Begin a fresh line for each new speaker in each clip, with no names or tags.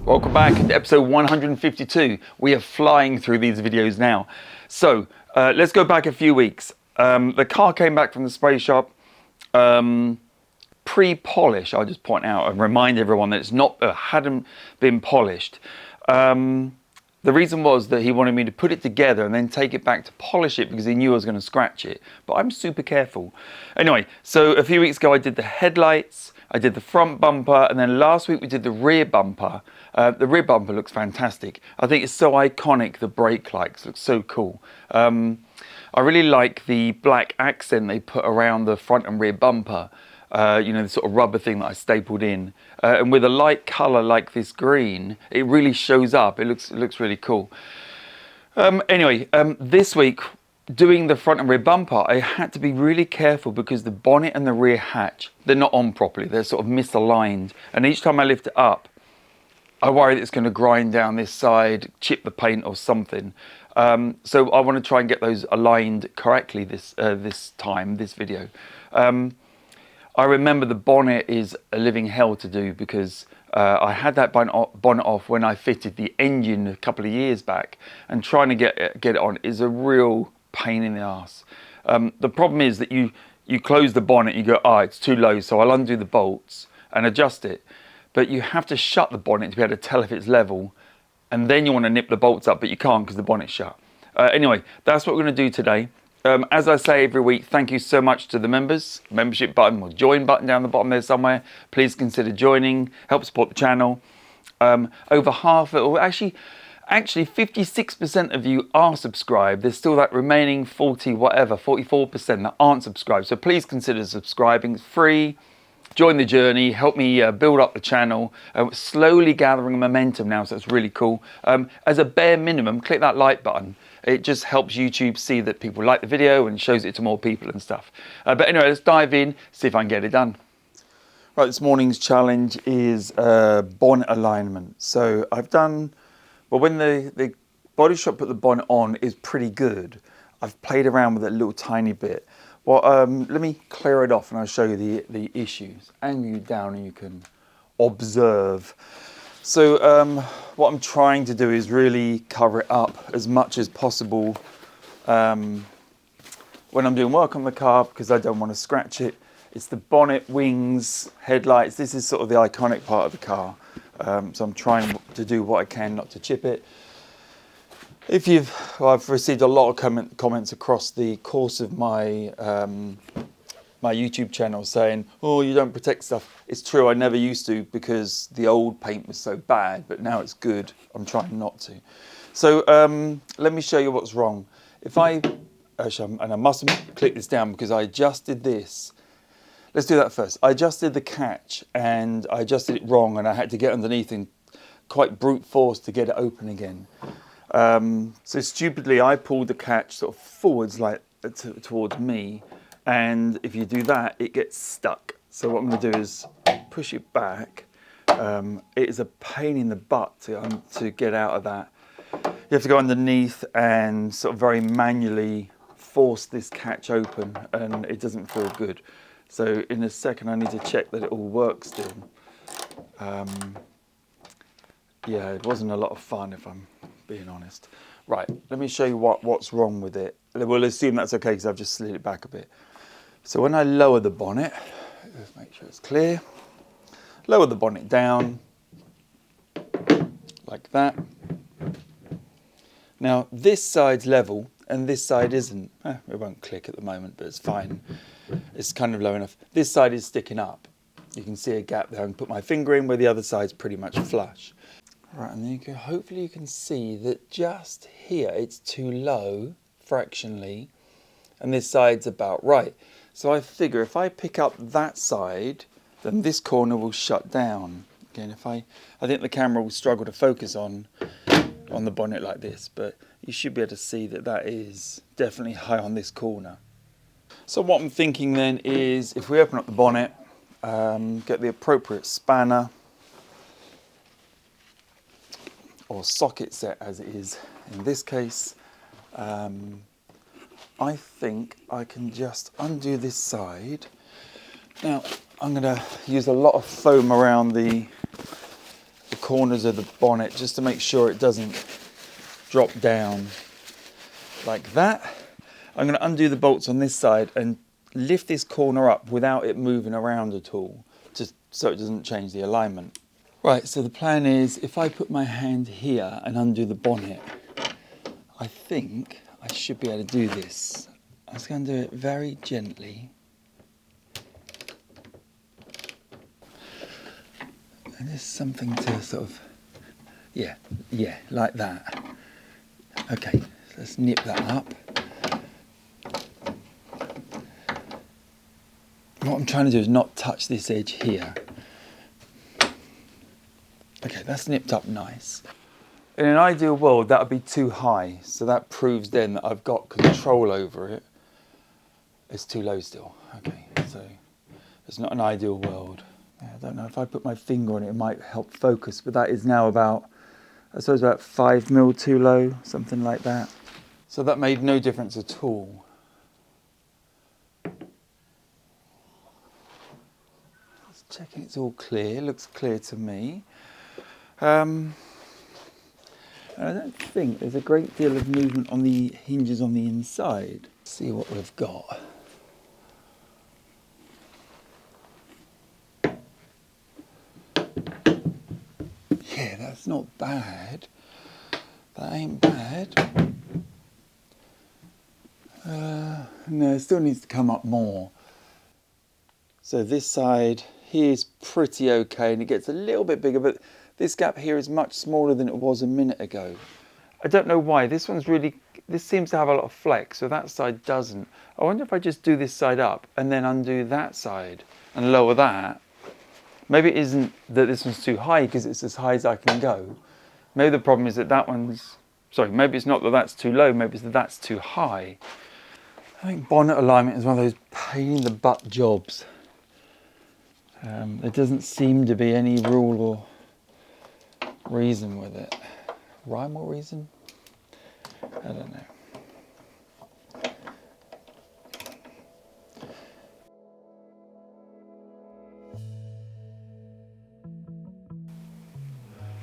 Welcome back to episode 152. We are flying through these videos now. So let's go back a few weeks. The car came back from the spray shop pre-polish. I'll just point out and remind everyone that it's not hadn't been polished. The reason was that he wanted me to put it together and then take it back to polish it because he knew I was going to scratch it. But I'm super careful. Anyway, so a few weeks ago I did the headlights, I did the front bumper, and then last week we did the rear bumper. The rear bumper looks fantastic. I think it's so iconic, the brake lights look so cool. I really like the black accent they put around the front and rear bumper. You know, the sort of rubber thing that I stapled in. And with a light colour like this green, it really shows up. It looks really cool. Anyway, this week, doing the front and rear bumper, I had to be really careful because the bonnet and the rear hatch, they're not on properly. They're sort of misaligned. And each time I lift it up, I worry that it's going to grind down this side, chip the paint or something. So I want to try and get those aligned correctly this video. I remember the bonnet is a living hell to do because I had that bonnet off when I fitted the engine a couple of years back, and trying to get it on is a real pain in the ass. The problem is that you close the bonnet, you go, it's too low, so I'll undo the bolts and adjust it. But you have to shut the bonnet to be able to tell if it's level, and then you want to nip the bolts up, but you can't because the bonnet's shut. Anyway, that's what we're going to do today. As I say every week, thank you so much to the members. Membership button or join button down the bottom there somewhere. Please consider joining, help support the channel. Over half, or actually 56% of you are subscribed. There's still that remaining 44% that aren't subscribed. So please consider subscribing. It's free. Join the journey, help me build up the channel. Slowly gathering momentum now, so it's really cool. As a bare minimum, click that like button. It just helps YouTube see that people like the video and shows it to more people and stuff. But anyway, let's dive in, see if I can get it done. Right, this morning's challenge is bonnet alignment. So I've done, well, when the body shop put the bonnet on is pretty good. I've played around with it a little tiny bit. Well, let me clear it off and I'll show you the issues. Angle you down and you can observe. So what I'm trying to do is really cover it up as much as possible when I'm doing work on the car because I don't want to scratch it. It's the bonnet, wings, headlights. This is sort of the iconic part of the car. So I'm trying to do what I can not to chip it. I've received a lot of comments across the course of my my YouTube channel saying, oh, you don't protect stuff. It's true, I never used to because the old paint was so bad, but now it's good. I'm trying not to. So let me show you what's wrong. And I must click this down because I adjusted this. Let's do that first. I adjusted the catch and I adjusted it wrong and I had to get underneath and quite brute force to get it open again. So stupidly, I pulled the catch sort of forwards like towards me, and if you do that, it gets stuck. So what I'm going to do is push it back. It is a pain in the butt to get out of that. You have to go underneath and sort of very manually force this catch open, and it doesn't feel good. So in a second, I need to check that it all works still. Yeah, it wasn't a lot of fun if I'm being honest. Right, let me show you what's wrong with it. We'll assume that's okay because I've just slid it back a bit. So when I lower the bonnet, let's make sure it's clear. Lower the bonnet down, like that. Now this side's level and this side isn't. It won't click at the moment, but it's fine. It's kind of low enough. This side is sticking up. You can see a gap there. I can put my finger in where the other side's pretty much flush. Right, and then hopefully you can see that just here it's too low fractionally, and this side's about right. So I figure if I pick up that side, then this corner will shut down. Again, I think the camera will struggle to focus on the bonnet like this, but you should be able to see that that is definitely high on this corner. So what I'm thinking then is if we open up the bonnet, get the appropriate spanner, or socket set as it is in this case, I think I can just undo this side. Now I'm going to use a lot of foam around the the corners of the bonnet just to make sure it doesn't drop down like that. I'm going to undo the bolts on this side and lift this corner up without it moving around at all, just so it doesn't change the alignment. Right, so the plan is if I put my hand here and undo the bonnet, I think I should be able to do this. I'm just going to do it very gently. And there's something to sort of, yeah, like that. Okay, so let's nip that up. What I'm trying to do is not touch this edge here. Okay, that's nipped up nice. In an ideal world, that would be too high, so that proves then that I've got control over it. It's too low still. Okay, so it's not an ideal world. I don't know, if I put my finger on it, it might help focus, but that is now about, I suppose about 5 mil too low, something like that. So that made no difference at all. Just checking it's all clear, looks clear to me. I don't think there's a great deal of movement on the hinges on the inside. Let's see what we've got. Yeah, that's not bad. That ain't bad. No, it still needs to come up more. So this side here is pretty okay, and it gets a little bit bigger, but this gap here is much smaller than it was a minute ago. I don't know why. This seems to have a lot of flex, so that side doesn't. I wonder if I just do this side up and then undo that side and lower that. Maybe it isn't that this one's too high because it's as high as I can go. Maybe the problem is that maybe it's not that that's too low, maybe it's that that's too high. I think bonnet alignment is one of those pain in the butt jobs. There doesn't seem to be any rule or reason with it. Rhyme or reason? I don't know.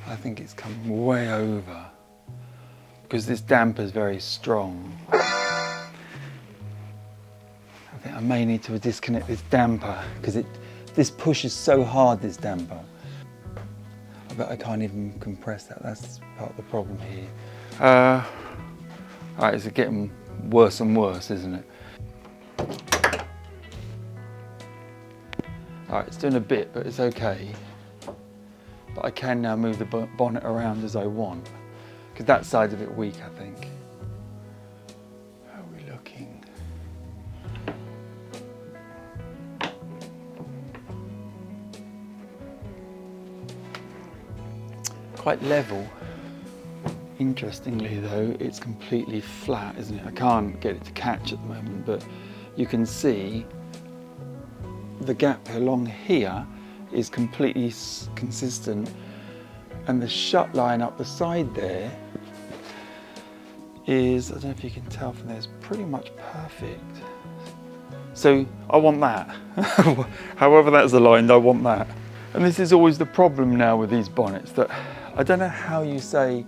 I think it's come way over because this damper is very strong. I think I may need to disconnect this damper because this pushes so hard, this damper. I bet I can't even compress that. That's part of the problem here. Alright, it's getting worse and worse, isn't it? Alright, it's doing a bit, but it's okay. But I can now move the bonnet around as I want, because that side's a bit weak, I think. How are we looking? Quite level. Interestingly though, it's completely flat, isn't it? I can't get it to catch at the moment, but you can see the gap along here is completely consistent, and the shut line up the side there is, I don't know if you can tell from there, it's pretty much perfect. So I want that. However that's aligned, I want that. And this is always the problem now with these bonnets, that I don't know how you say,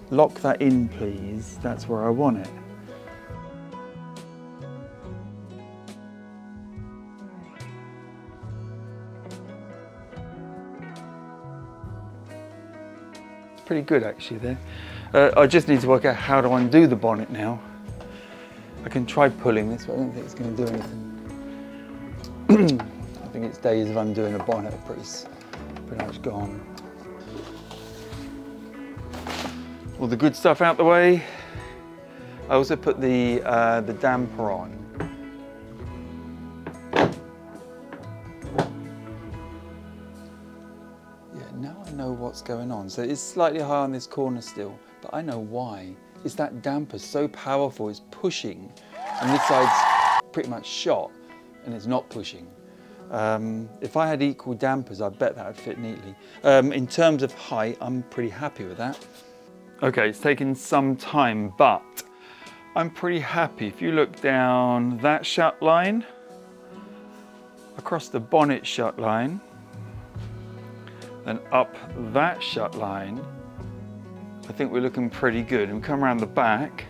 lock that in please, that's where I want it. Pretty good actually there. I just need to work out how to undo the bonnet now. I can try pulling this, but I don't think it's going to do anything. I think its days of undoing a bonnet are pretty much gone. All the good stuff out the way. I also put the damper on. Now I know what's going on. So it's slightly high on this corner still, but I know why. It's that damper so powerful, it's pushing, and this side's pretty much shot, and it's not pushing. If I had equal dampers, I bet that would fit neatly. In terms of height, I'm pretty happy with that. Okay, it's taken some time, but I'm pretty happy. If you look down that shut line, across the bonnet shut line, then up that shut line, I think we're looking pretty good. And we come around the back,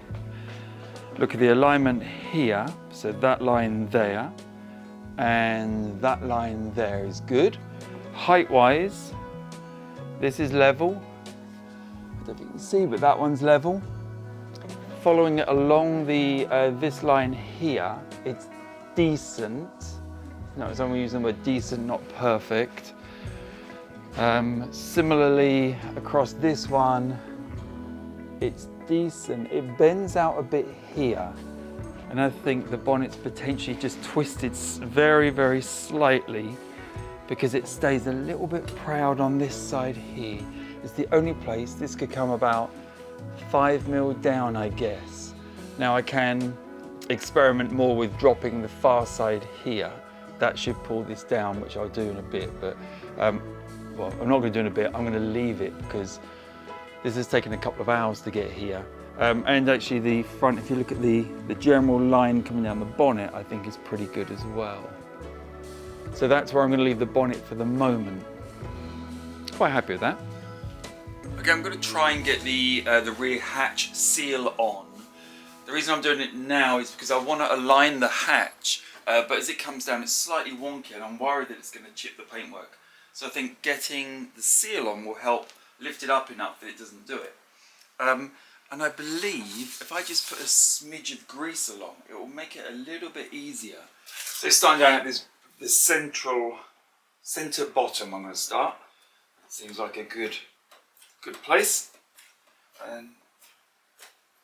look at the alignment here, so that line there, and that line there is good. Height-wise, this is level. I don't know if you can see, but that one's level. Following it along the this line here, it's decent. Notice I'm using the word decent, not perfect. Similarly, across this one, it's decent. It bends out a bit here. And I think the bonnet's potentially just twisted very, very slightly because it stays a little bit proud on this side here. It's the only place. This could come about 5 mil down, I guess. Now I can experiment more with dropping the far side here. That should pull this down, which I'll do in a bit, but well, I'm not going to do in a bit. I'm going to leave it because this has taken a couple of hours to get here. And actually the front, if you look at the general line coming down the bonnet, I think is pretty good as well. So that's where I'm going to leave the bonnet for the moment. Quite happy with that. Okay, I'm going to try and get the rear hatch seal on. The reason I'm doing it now is because I want to align the hatch, but as it comes down it's slightly wonky and I'm worried that it's going to chip the paintwork. So I think getting the seal on will help lift it up enough that it doesn't do it. And I believe if I just put a smidge of grease along, it will make it a little bit easier. So starting down at this center bottom, I'm going to start. Seems like a good place. And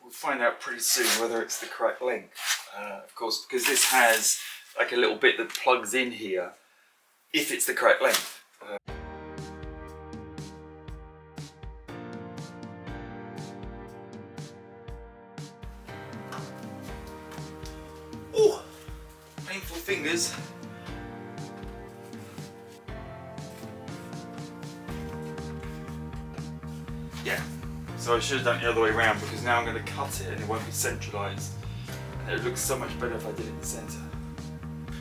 we'll find out pretty soon whether it's the correct length. Of course, because this has like a little bit that plugs in here, if it's the correct length. Oh, painful fingers. Yeah, so I should have done it the other way around because now I'm going to cut it and it won't be centralised. And it looks so much better if I did it in the centre.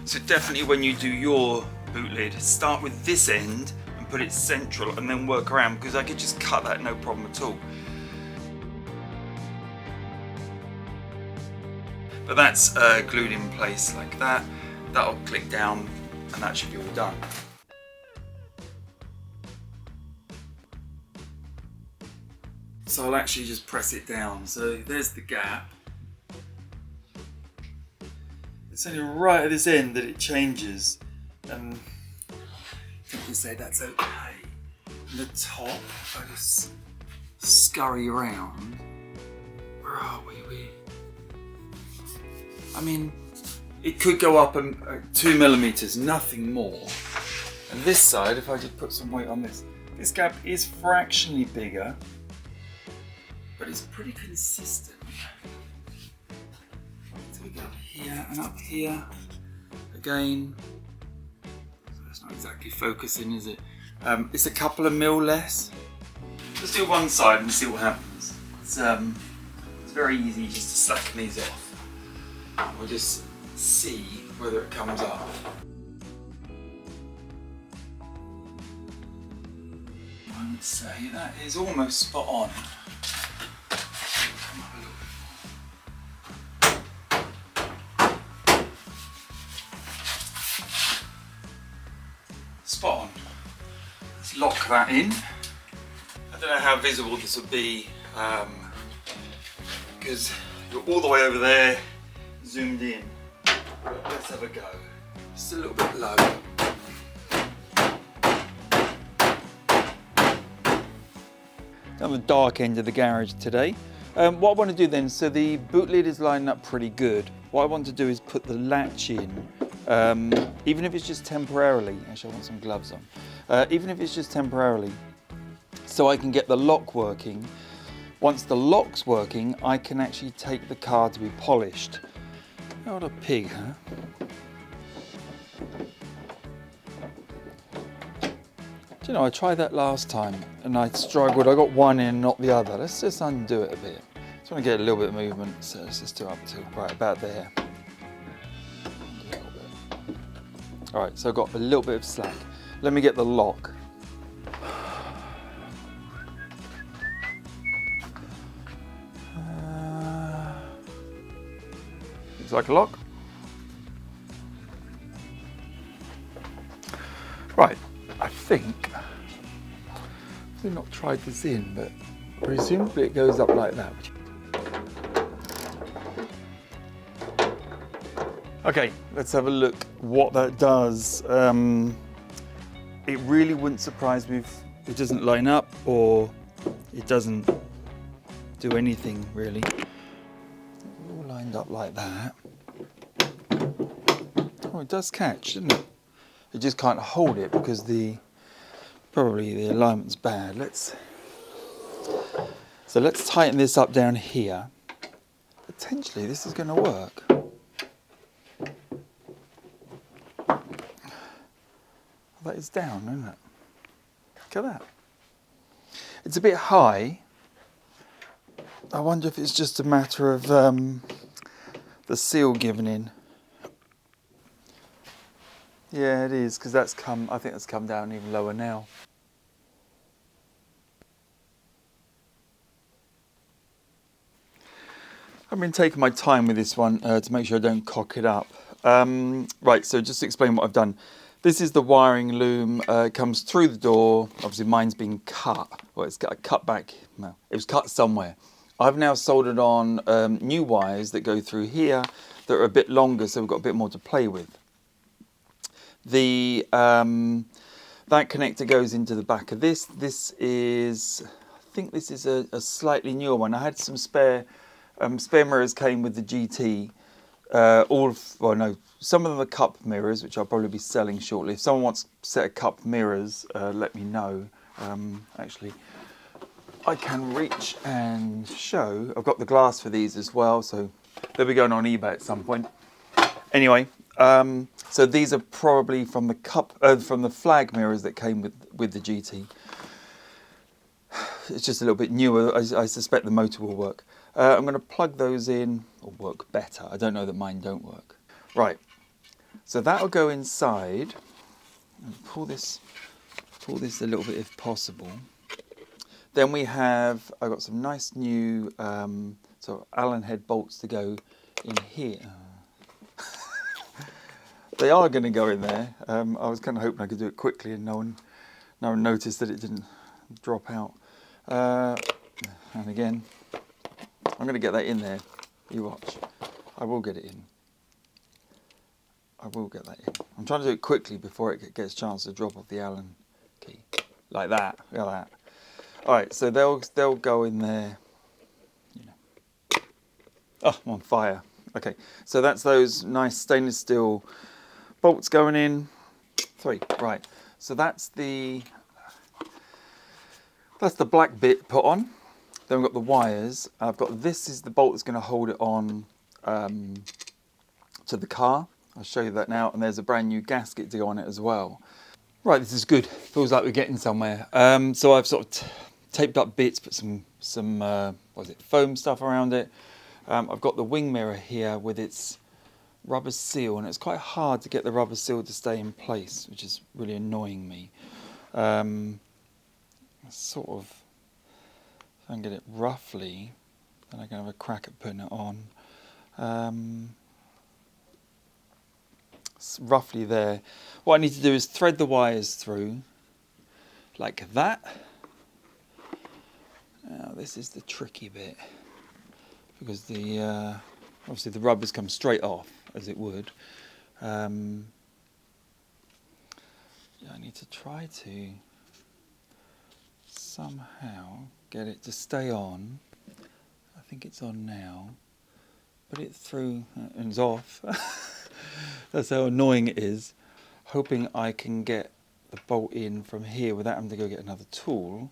So definitely when you do your boot lid, start with this end and put it central and then work around, because I could just cut that no problem at all. But that's glued in place like that. That'll click down and that should be all done. So I'll actually just press it down. So there's the gap. It's only right at this end that it changes. And I think we say that's okay. And the top, I just scurry around. Where are we? I mean, it could go up 2 millimeters, nothing more. And this side, if I just put some weight on this gap is fractionally bigger, but it's pretty consistent. So we go up here and up here again. So that's not exactly focusing, is it? It's a couple of mil less. Let's do one side and see what happens. It's very easy just to slacken these off. We'll just see whether it comes up. I would say that is almost spot on. Spot on. Let's lock that in. I don't know how visible this will be because you're all the way over there, zoomed in. Let's have a go. Just a little bit low. Down the dark end of the garage today. What I want to do then, so the boot lid is lining up pretty good. What I want to do is put the latch in, even if it's just temporarily. Actually, I want some gloves on. Even if it's just temporarily, so I can get the lock working. Once the lock's working, I can actually take the car to be polished. What a pig, huh? Do you know, I tried that last time and I struggled. I got one in, not the other. Let's just undo it a bit. Just want to get a little bit of movement, so let's just do up to right about there. All right, so I've got a little bit of slack. Let me get the lock. Looks like a lock. Right, I think I've not tried this in, but presumably it goes up like that. Okay, let's have a look what that does. It really wouldn't surprise me if it doesn't line up or it doesn't do anything really. All lined up like that. Oh, it does catch, doesn't it? It just can't hold it because probably the alignment's bad. So let's tighten this up down here. Potentially this is going to work. That is down, isn't it? Look at that. It's a bit high. I wonder if it's just a matter of the seal giving in. Yeah, it is, because I think that's come down even lower now. I've been taking my time with this one to make sure I don't cock it up. Right, so just to explain what I've done. This is the wiring loom. It comes through the door. Obviously mine's been cut. Well, it's got a cut back. Well, it was cut somewhere. I've now soldered on new wires that go through here that are a bit longer, so we've got a bit more to play with. That connector goes into the back of this. I think this is a slightly newer one. I had some spare mirrors came with the GT. Some of them are cup mirrors, which I'll probably be selling shortly. If someone wants a set of cup mirrors, let me know. Actually, I can reach and show. I've got the glass for these as well, so they'll be going on eBay at some point. Anyway, so these are probably from the flag mirrors that came with the GT. It's just a little bit newer. I suspect the motor will work. I'm going to plug those in, or work better. I don't know that mine don't work. Right, so that'll go inside. And pull this a little bit if possible. Then I've got some nice new sort of Allen head bolts to go in here. They are going to go in there. I was kind of hoping I could do it quickly and no one noticed that it didn't drop out. And again, I'm going to get that in there. You watch. I will get it in. I will get that in. I'm trying to do it quickly before it gets a chance to drop off the Allen key. Like that. Look at that. Alright, so they'll go in there. You know. Oh, I'm on fire. Okay, so that's those nice stainless steel bolts going in. 3. Right. So that's the black bit put on. Then we've got the wires. This is the bolt that's going to hold it on to the car. I'll show you that now. And there's a brand new gasket to go on it as well. Right, this is good. Feels like we're getting somewhere. So I've sort of taped up bits, put some foam stuff around it. I've got the wing mirror here with its rubber seal, and it's quite hard to get the rubber seal to stay in place, which is really annoying me. Sort of, if I can get it roughly, then I can have a crack at putting it on. It's roughly there. What I need to do is thread the wires through, like that. Now this is the tricky bit, because obviously the rubbers come straight off, as it would. I need to try to somehow get it to stay on. I think it's on now. Put it through and it's off. That's how annoying it is. Hoping I can get the bolt in from here without having to go get another tool.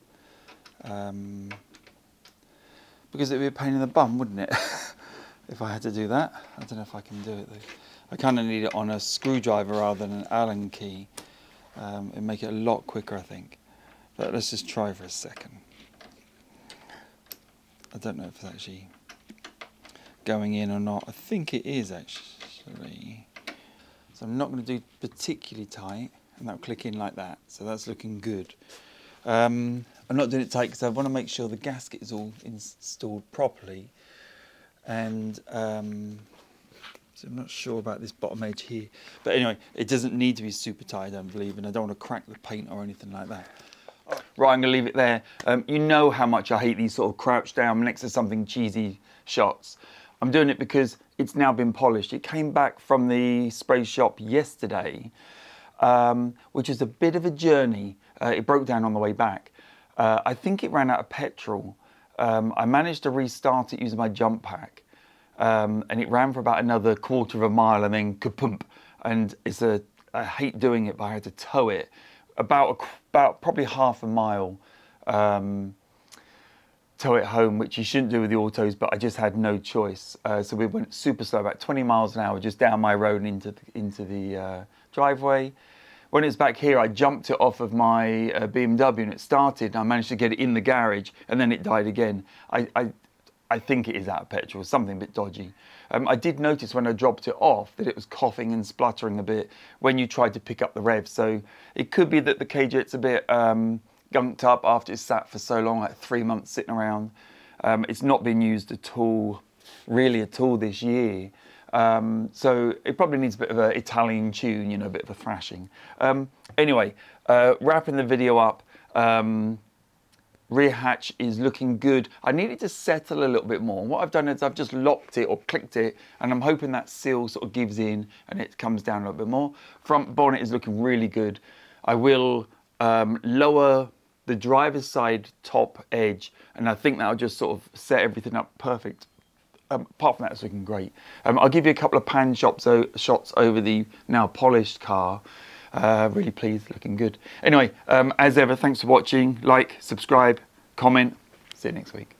Because it would be a pain in the bum, wouldn't it? If I had to do that. I don't know if I can do it though. I kind of need it on a screwdriver rather than an Allen key. It'd make it a lot quicker, I think. But let's just try for a second. I don't know if it's actually going in or not. I think it is actually. So I'm not going to do particularly tight, and that'll click in like that. So that's looking good. I'm not doing it tight because I want to make sure the gasket is all installed properly. And So I'm not sure about this bottom edge here. But anyway, it doesn't need to be super tight, I don't believe, and I don't want to crack the paint or anything like that. Right, I'm going to leave it there. You know how much I hate these sort of crouch down next to something cheesy shots. I'm doing it because it's now been polished. It came back from the spray shop yesterday, which is a bit of a journey. It broke down on the way back. I think it ran out of petrol. I managed to restart it using my jump pack. And it ran for about another quarter of a mile and then kapump. And I hate doing it, but I had to tow it about probably half a mile, tow it home, which you shouldn't do with the autos, but I just had no choice. So we went super slow, about 20 miles an hour, just down my road and into the driveway. When it was back here, I jumped it off of my BMW and it started, and I managed to get it in the garage, and then it died again. I think it is out of petrol, something a bit dodgy. I did notice when I dropped it off that it was coughing and spluttering a bit when you tried to pick up the revs. So it could be that the KJet's a bit gunked up after it's sat for so long, like 3 months sitting around. It's not been used at all, really at all this year. So it probably needs a bit of an Italian tune, you know, a bit of a thrashing. Anyway, wrapping the video up. Rear hatch is looking good. I need it to settle a little bit more. What I've done is I've just locked it or clicked it, and I'm hoping that seal sort of gives in and it comes down a little bit more. Front bonnet is looking really good. I will lower the driver's side top edge, and I think that'll just sort of set everything up perfect. Apart from that, it's looking great. I'll give you a couple of pan shots over the now polished car. Really pleased, looking good. Anyway, as ever, thanks for watching. Like, subscribe, comment. See you next week.